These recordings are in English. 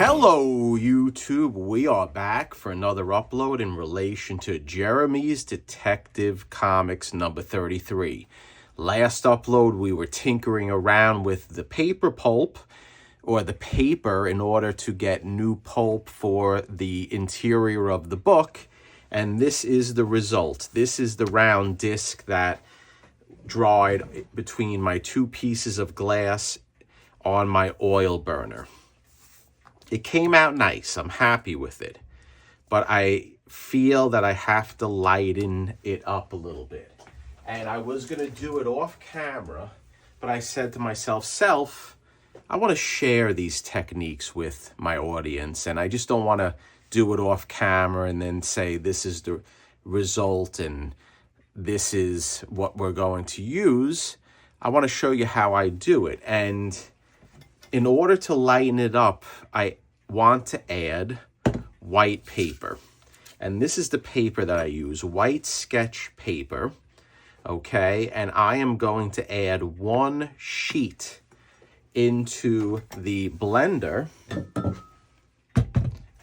Hello, YouTube. We are back for another upload in relation to Jeremy's Detective Comics number 33. Last upload, we were tinkering around with the paper pulp, or the paper, in order to get new pulp for the interior of the book. And this is the result. This is the round disc that dried between my two pieces of glass on my oil burner. It came out nice. I'm happy with it. But I feel that I have to lighten it up a little bit. And I was going to do it off camera, but I said to myself, I want to share these techniques with my audience, and I just don't want to do it off camera and then say this is the result and this is what we're going to use. I want to show you how I do it. And in order to lighten it up, I want to add white paper. And this is the paper that I use, white sketch paper. Okay, and I am going to add one sheet into the blender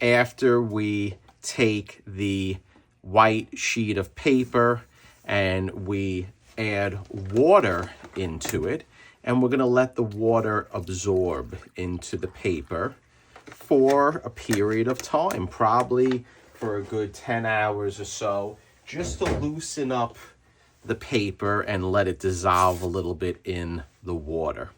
after we take the white sheet of paper and we add water into it, and we're going to let the water absorb into the paper for a period of time, probably for a good 10 hours or so, just to loosen up the paper and let it dissolve a little bit in the water.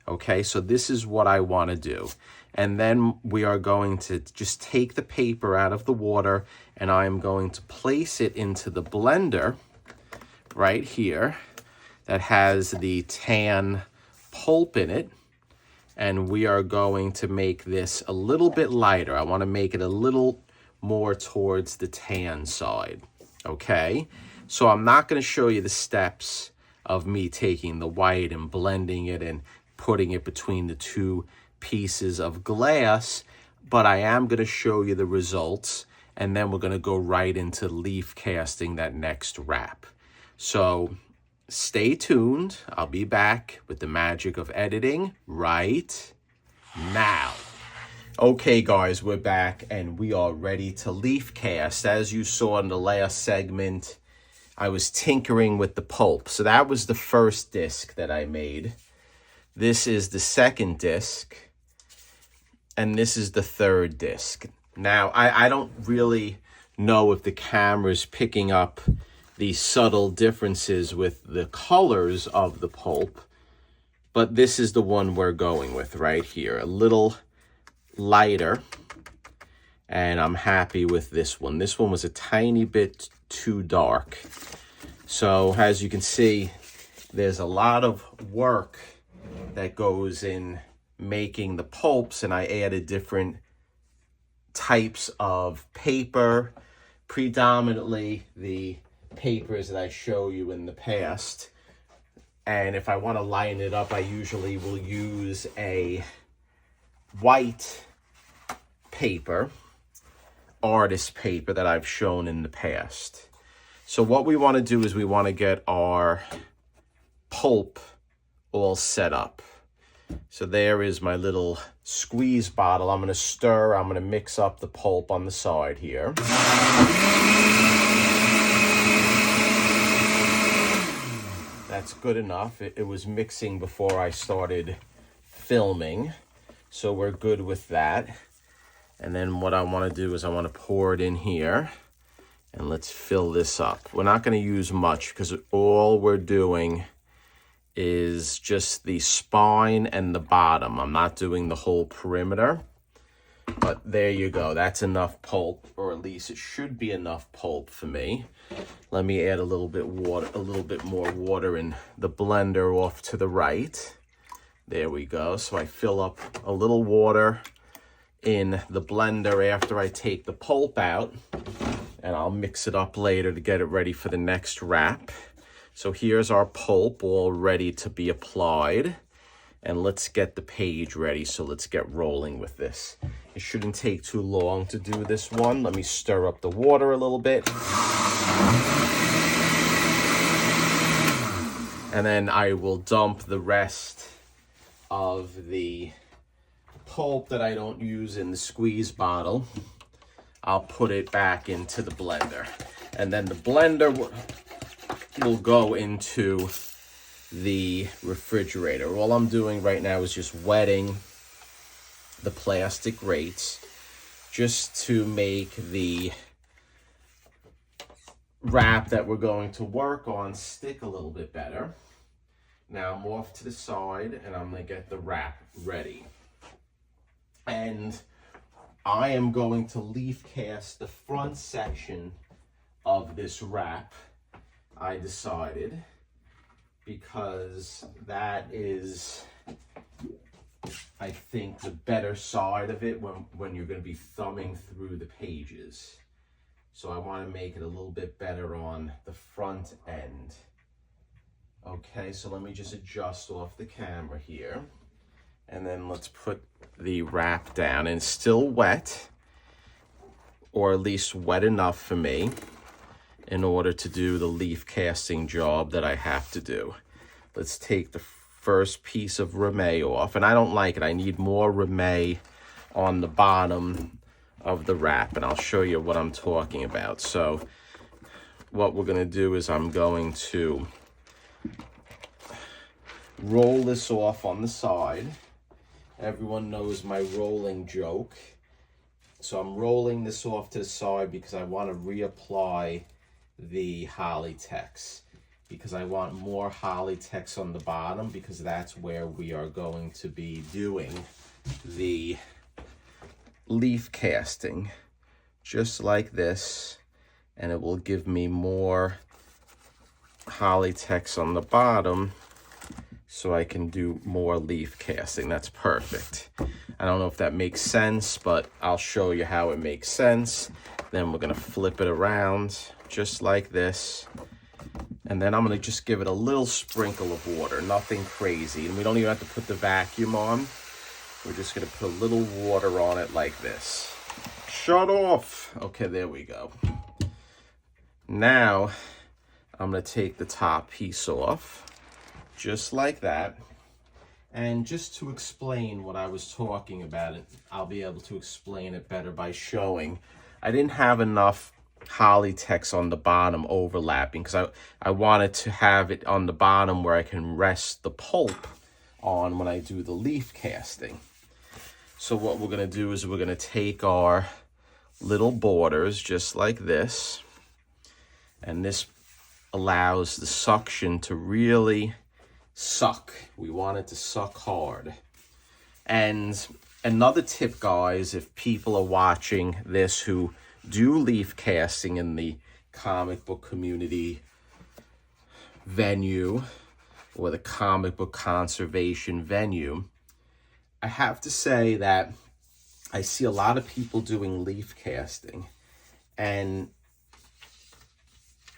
Okay, so this is what I want to do. And then we are going to just take the paper out of the water, and I'm going to place it into the blender right here that has the tan pulp in it. And we are going to make this a little bit lighter. I want to make it a little more towards the tan side. Okay, so I'm not going to show you the steps of me taking the white and blending it and putting it between the two pieces of glass, but I am going to show you the results, and then we're going to go right into leaf casting that next wrap. So stay tuned. I'll be back with the magic of editing right now. Okay, guys, we're back, and we are ready to leaf cast. As you saw in the last segment, I was tinkering with the pulp. So that was the first disc that I made. This is the second disc, and this is the third disc. Now, I don't really know if the camera's picking up the subtle differences with the colors of the pulp, but this is the one we're going with right here. A little lighter, and I'm happy with this one. This one was a tiny bit too dark. So as you can see, there's a lot of work that goes in making the pulps, and I added different types of paper, predominantly the papers that I show you in the past. And if I want to lighten it up, I usually will use a white paper, artist paper that I've shown in the past. So what we want to do is we want to get our pulp all set up. So there is my little squeeze bottle. I'm going to stir, I'm going to mix up the pulp on the side here. That's good enough. It was mixing before I started filming, so we're good with that. And then what I want to do is I want to pour it in here, and let's fill this up. We're not going to use much because all we're doing is just the spine and the bottom. I'm not doing the whole perimeter, but there you go. That's enough pulp, or at least it should be enough pulp for me. Let me add a little bit more water in the blender off to the right. There we go. So I fill up a little water in the blender after I take the pulp out, and I'll mix it up later to get it ready for the next wrap. So here's our pulp all ready to be applied, and let's get the page ready. So let's get rolling with this. It shouldn't take too long to do this one. Let me stir up the water a little bit. And then I will dump the rest of the pulp that I don't use in the squeeze bottle, I'll put it back into the blender. And then the blender will go into the refrigerator. All I'm doing right now is just wetting the plastic grates just to make the wrap that we're going to work on stick a little bit better. Now I'm off to the side and I'm going to get the wrap ready. And I am going to leaf cast the front section of this wrap, I decided, because that is, I think, the better side of it when you're going to be thumbing through the pages. So I want to make it a little bit better on the front end. Okay, so let me just adjust off the camera here. And then let's put the wrap down. And it's still wet, or at least wet enough for me in order to do the leaf casting job that I have to do. Let's take the first piece of ramie off. And I don't like it. I need more ramie on the bottom of the wrap. And I'll show you what I'm talking about. So what we're going to do is I'm going to roll this off on the side. Everyone knows my rolling joke. So I'm rolling this off to the side because I want to reapply the Hollytex, because I want more Hollytex on the bottom, because that's where we are going to be doing the leaf casting, just like this, and it will give me more Hollytex on the bottom so I can do more leaf casting. That's perfect. I don't know if that makes sense, but I'll show you how it makes sense. Then we're gonna flip it around just like this. And then I'm gonna just give it a little sprinkle of water, nothing crazy. And we don't even have to put the vacuum on. We're just gonna put a little water on it like this. Shut off. Okay, there we go. Now, I'm gonna take the top piece off, just like that. And just to explain what I was talking about, I'll be able to explain it better by showing. I didn't have enough Hollytex on the bottom overlapping, because I wanted to have it on the bottom where I can rest the pulp on when I do the leaf casting. So what we're gonna do is we're gonna take our little borders just like this, and this allows the suction to really suck. We want it to suck hard. And another tip, guys, if people are watching this who do leaf casting in the comic book community venue or the comic book conservation venue, I have to say that I see a lot of people doing leaf casting, and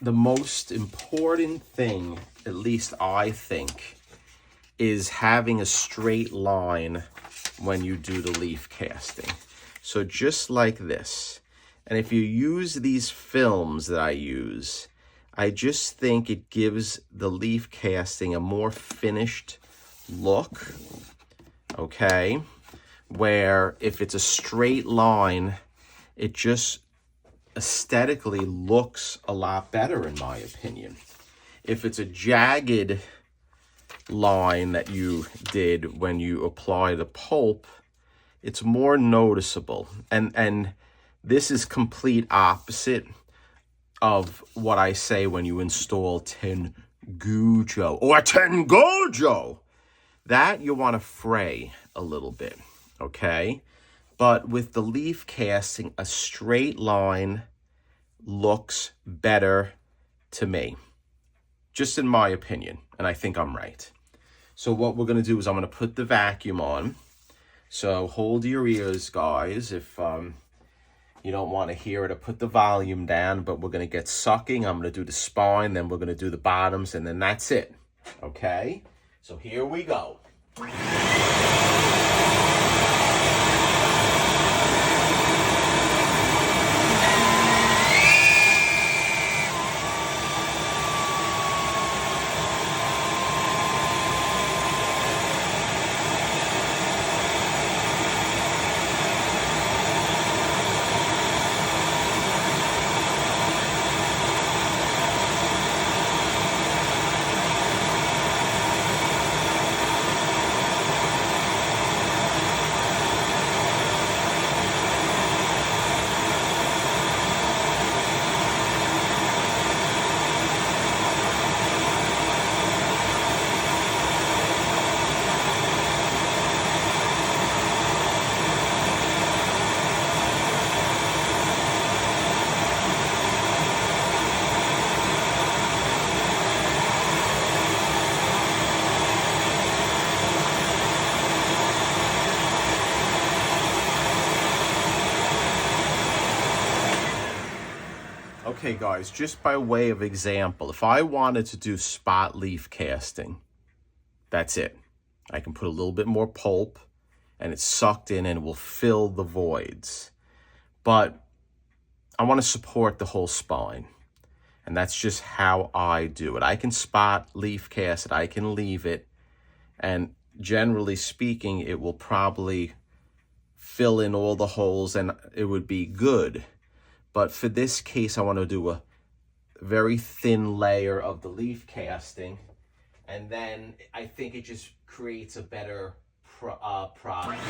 the most important thing, at least I think, is having a straight line when you do the leaf casting. So just like this. And if you use these films that I use, I just think it gives the leaf casting a more finished look, okay? Where if it's a straight line, it just aesthetically looks a lot better, in my opinion. If it's a jagged line that you did when you apply the pulp, it's more noticeable. And this is complete opposite of what I say when you install Tengujo or Tengojo. That you want to fray a little bit, okay? But with the leaf casting, a straight line looks better to me, just in my opinion, and I think I'm right. So what we're going to do is I'm going to put the vacuum on. So hold your ears, guys, if you don't want to hear it, or put the volume down, but we're going to get sucking. I'm going to do the spine, then we're going to do the bottoms, and then that's it, okay? So here we go. Okay guys, just by way of example, if I wanted to do spot leaf casting, that's it. I can put a little bit more pulp and it's sucked in and it will fill the voids. But I want to support the whole spine. And that's just how I do it. I can spot leaf cast it, I can leave it, and generally speaking, it will probably fill in all the holes and it would be good. But for this case, I want to do a very thin layer of the leaf casting, and then I think it just creates a better product.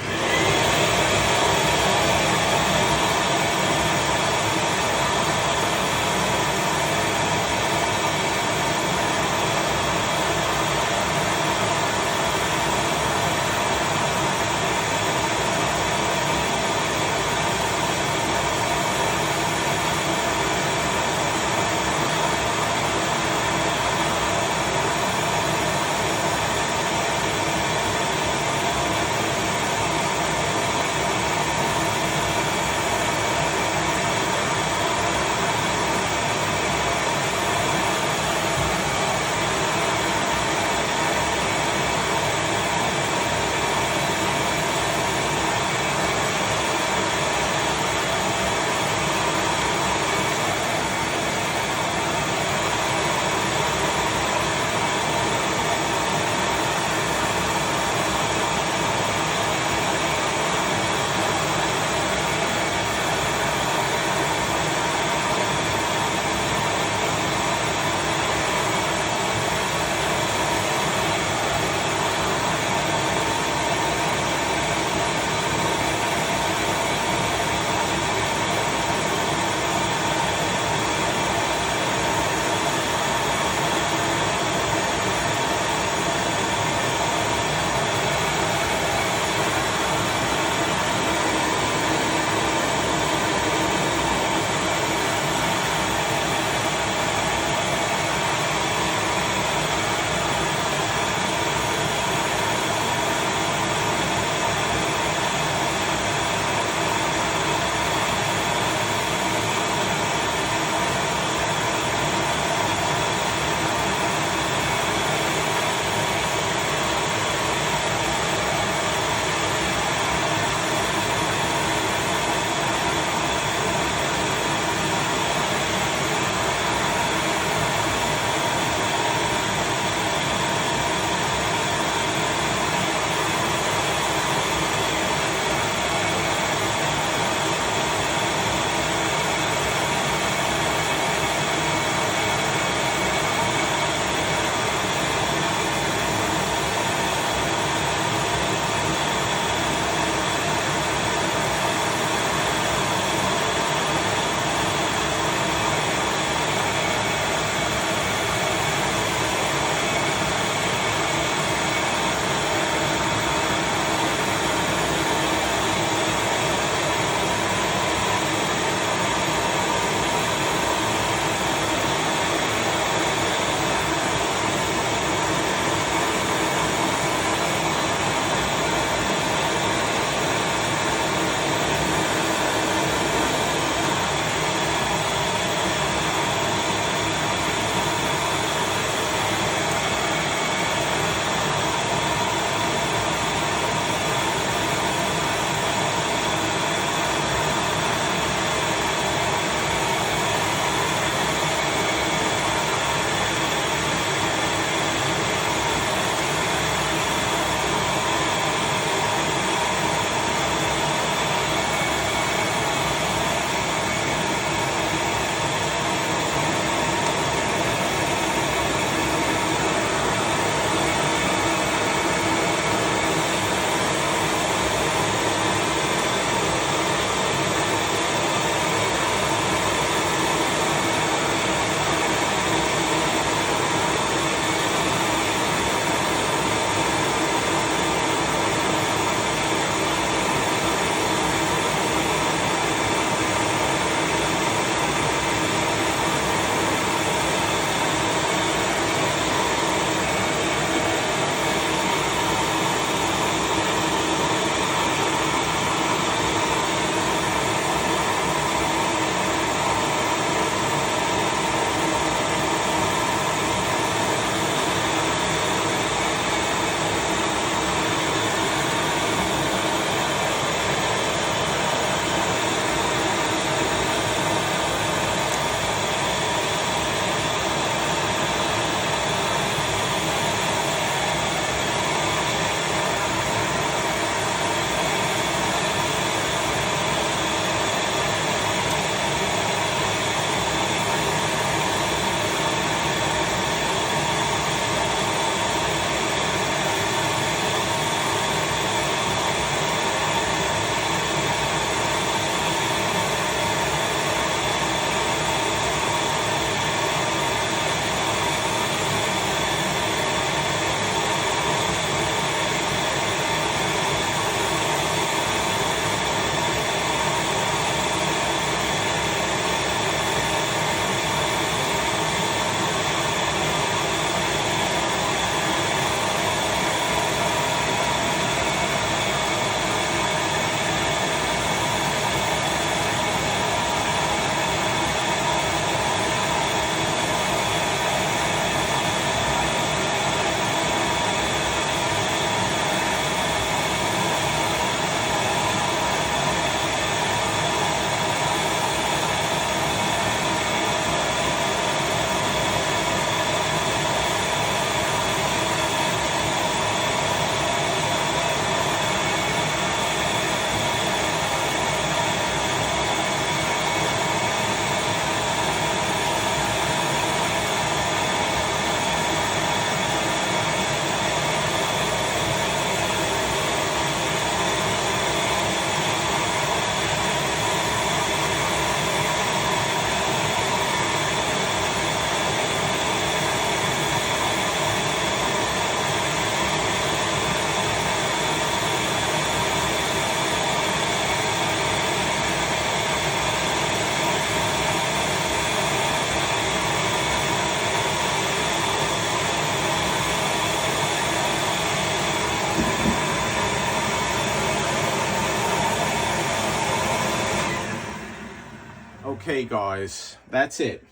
Okay, guys, that's it.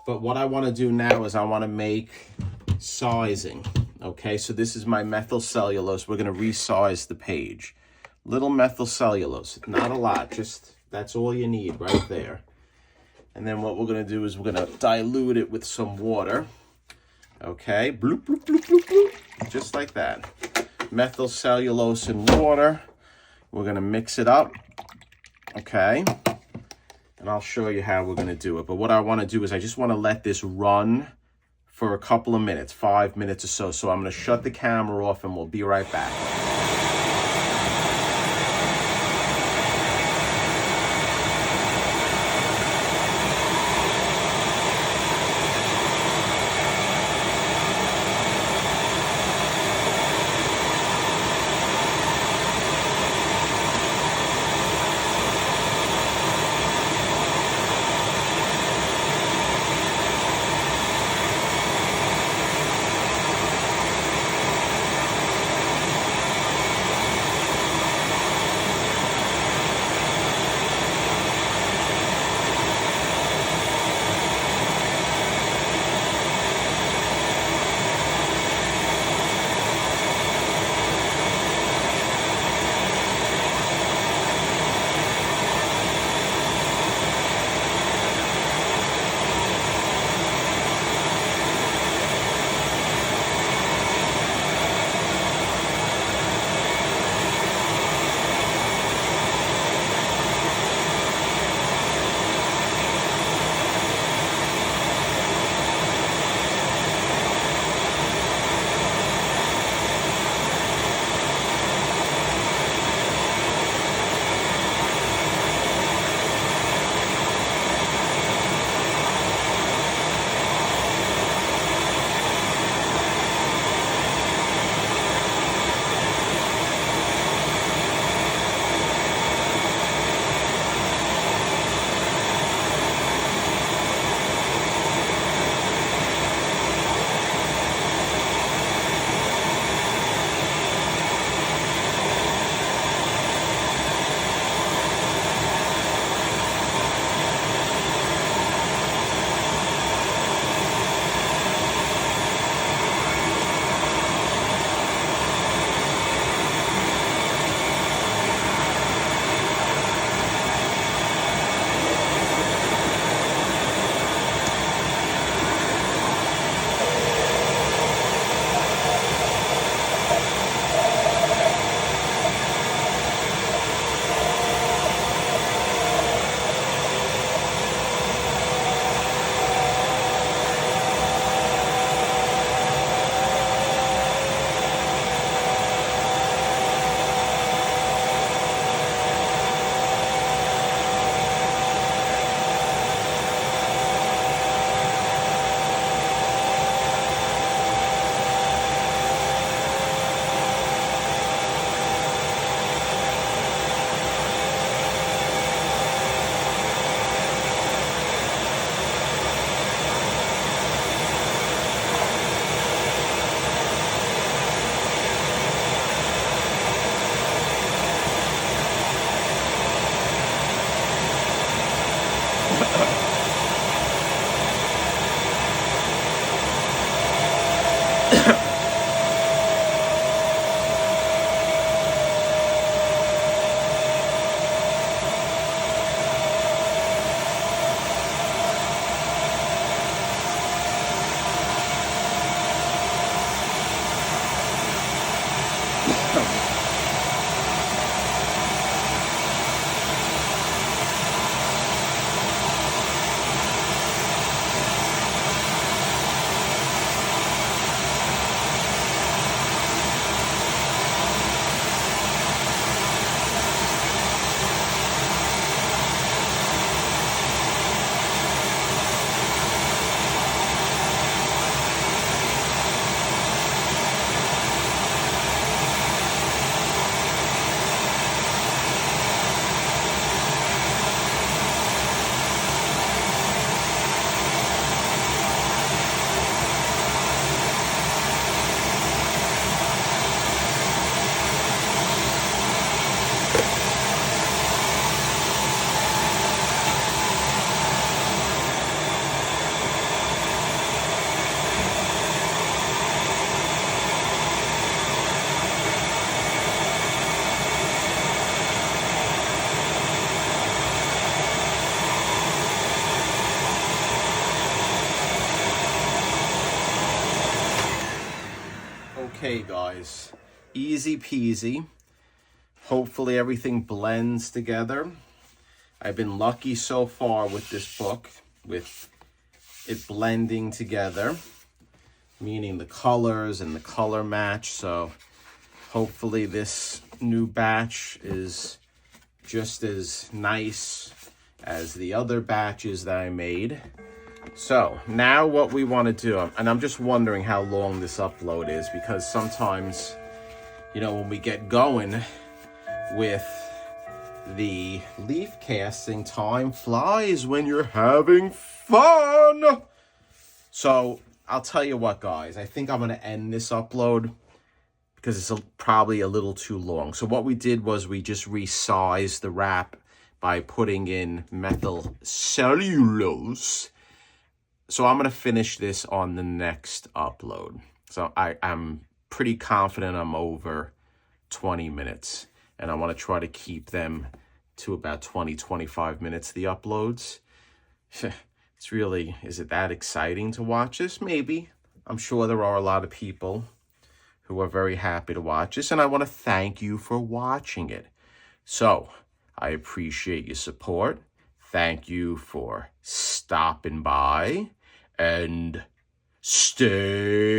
But what I want to do now is I want to make sizing. Okay, so this is my methyl cellulose. We're going to resize the page. Little methyl cellulose, not a lot, just that's all you need right there. And then what we're going to do is we're going to dilute it with some water. Okay, bloop, bloop, bloop, bloop, bloop, just like that. Methyl cellulose and water. We're going to mix it up. Okay, and I'll show you how we're going to do it. But what I want to do is I just want to let this run for a couple of minutes, 5 minutes or so. So I'm going to shut the camera off and we'll be right back. Okay, guys, easy peasy. Hopefully everything blends together. I've been lucky so far with this book, with it blending together, meaning the colors and the color match. So hopefully this new batch is just as nice as the other batches that I made. So now what we want to do, and I'm just wondering how long this upload is, because sometimes, you know, when we get going with the leaf casting, time flies when you're having fun. So I'll tell you what, guys, I think I'm going to end this upload because it's probably a little too long. So what we did was we just resized the wrap by putting in methyl cellulose. So I'm going to finish this on the next upload. So I'm pretty confident I'm over 20 minutes. And I want to try to keep them to about 20-25 minutes, the uploads. It's really, is it that exciting to watch this? Maybe. I'm sure there are a lot of people who are very happy to watch this, and I want to thank you for watching it. So, I appreciate your support. Thank you for stopping by, and stay